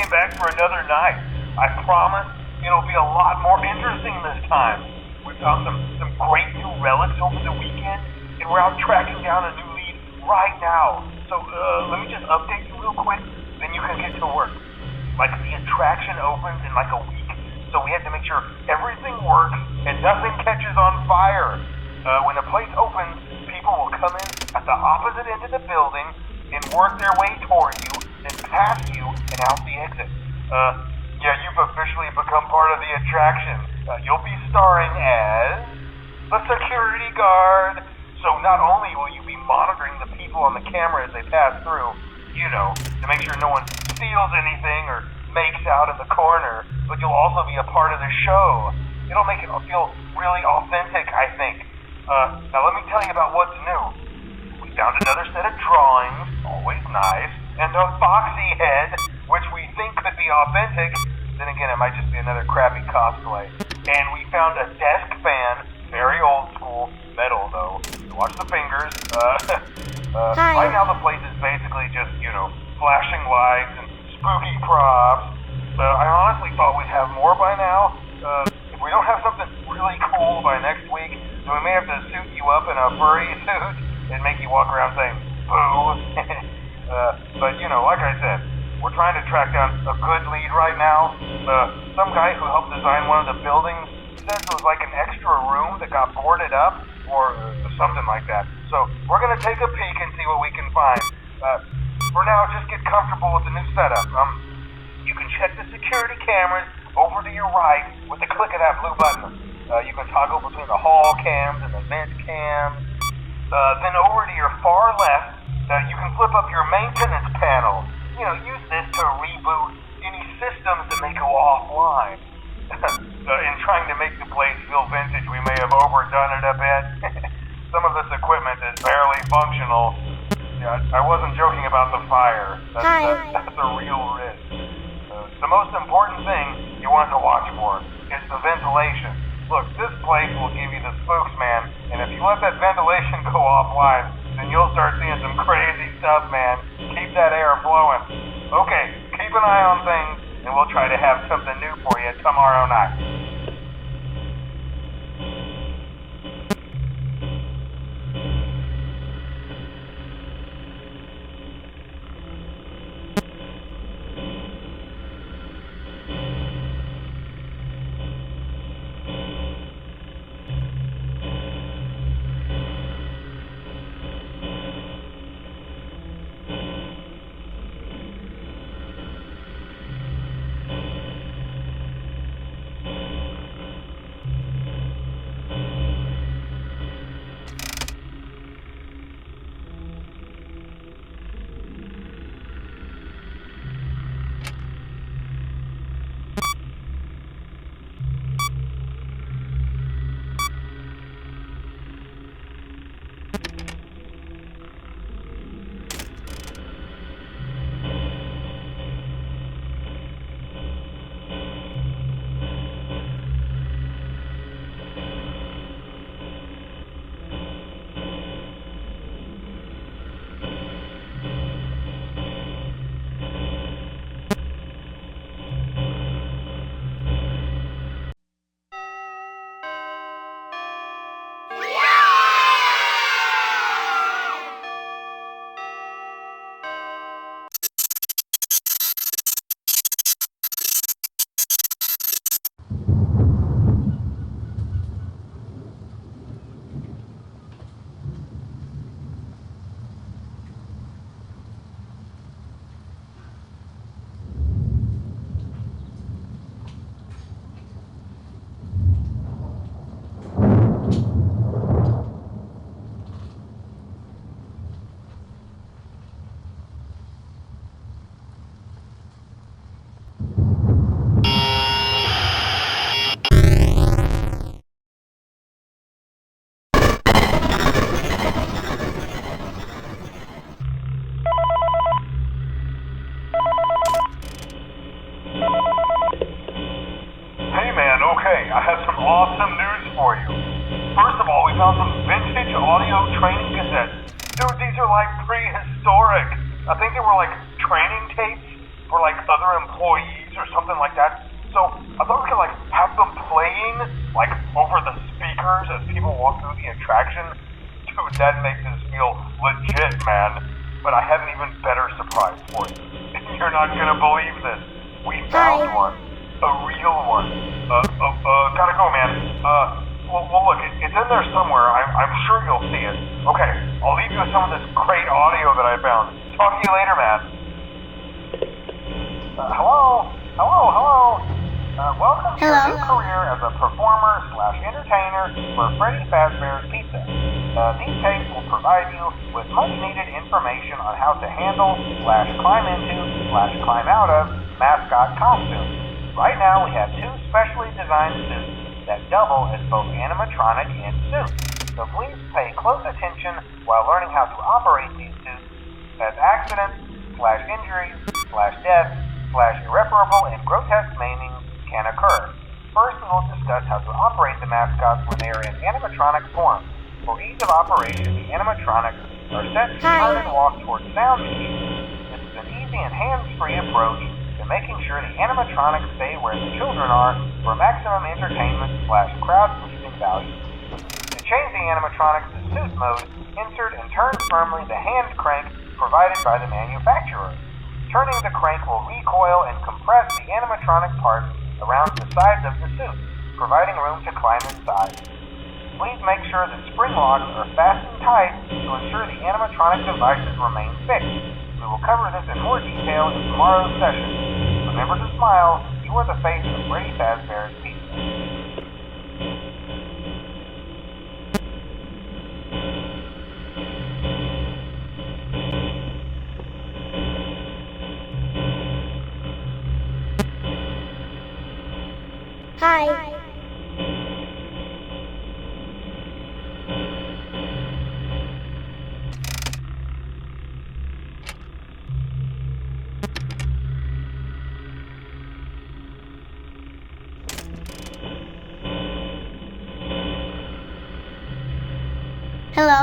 back for another night. I promise it'll be a lot more interesting this time. We found some great new relics over the weekend, and we're out tracking down a new lead right now. So let me just update you real quick, then you can get to work. Like, the attraction opens in like a week, so we have to make sure everything works and nothing catches on fire. When the place opens, people will come in at the opposite end of the building and work their way toward you, then past you and out the exit. Yeah, you've officially become part of the attraction. You'll be starring as the security guard. So not only will you be monitoring the people on the camera as they pass through, to make sure no one steals anything or makes out in the corner, but you'll also be a part of the show. It'll make it feel really authentic, I think. Now let me tell you about what's new. We found another set of drawings, always nice, and a foxy head, which we think could be authentic. Then again, it might just be another crappy cosplay. And we found a desk fan, very old school, metal though. Watch the fingers. Right now the place is basically just, flashing lights and spooky props. I honestly thought we'd have more by now. If we don't have something really cool by next week, then we may have to suit you up in a furry suit and make you walk around saying, boo. But, like I said, we're trying to track down a good lead right now. Some guy who helped design one of the buildings says it was like an extra room that got boarded up, or something like that. So we're going to take a peek and see what we can find. For now, just get comfortable with the new setup. You can check the security cameras over to your right with the click of that blue button. You can toggle between the hall cams and the vent cams. Then over to your far left, you can flip up your maintenance panel. Use this to reboot any systems that may go offline. In trying to make the place feel vintage, we may have overdone it a bit. Some of this equipment is barely functional. Yeah, I wasn't joking about the fire. That's a real risk. The most important thing you want to watch for is the ventilation. Look, this place will give you the spooks, man, and if you let that ventilation go offline, then you'll start seeing some crazy stuff, man. Keep that air flowing. Okay, keep an eye on things, and we'll try to have something new for you tomorrow night. I have some awesome news for you. First of all, we found some vintage audio training cassettes. Dude, these are like prehistoric. I think they were like training tapes for like other other employees or something like that. So I thought we could like have them playing like over the speakers as people walk through the attraction. Dude, that makes us feel legit, man. But I have an even better surprise for you. You're not gonna believe this. We found one. A real one. Gotta go, man. Well, look, it's in there somewhere. I'm sure you'll see it. Okay, I'll leave you with some of this great audio that I found. Talk to you later, man. Hello? Welcome to your new career as a performer/entertainer for Freddy Fazbear's Pizza. These tapes will provide you with much-needed information on how to handle/climb into/climb out of mascot costumes. Right now, we have 2 specially designed suits that double as both animatronic and suit. So please pay close attention while learning how to operate these suits, as accidents/injuries/death/irreparable and grotesque maiming can occur. First, we will discuss how to operate the mascots when they are in animatronic form. For ease of operation, the animatronics are set to turn and walk towards sound cues. This is an easy and hands-free approach to making sure the animatronics stay where the children are for maximum entertainment/crowd-pleasing value. To change the animatronics to suit mode, insert and turn firmly the hand crank provided by the manufacturer. Turning the crank will recoil and compress the animatronic parts around the sides of the suit, providing room to climb inside. Please make sure that spring locks are fastened tight to ensure the animatronic devices remain fixed. We will cover this in more detail in tomorrow's session. Remember to smile. You are the face of Freddy Fazbear's Pizza. Hi. Hello?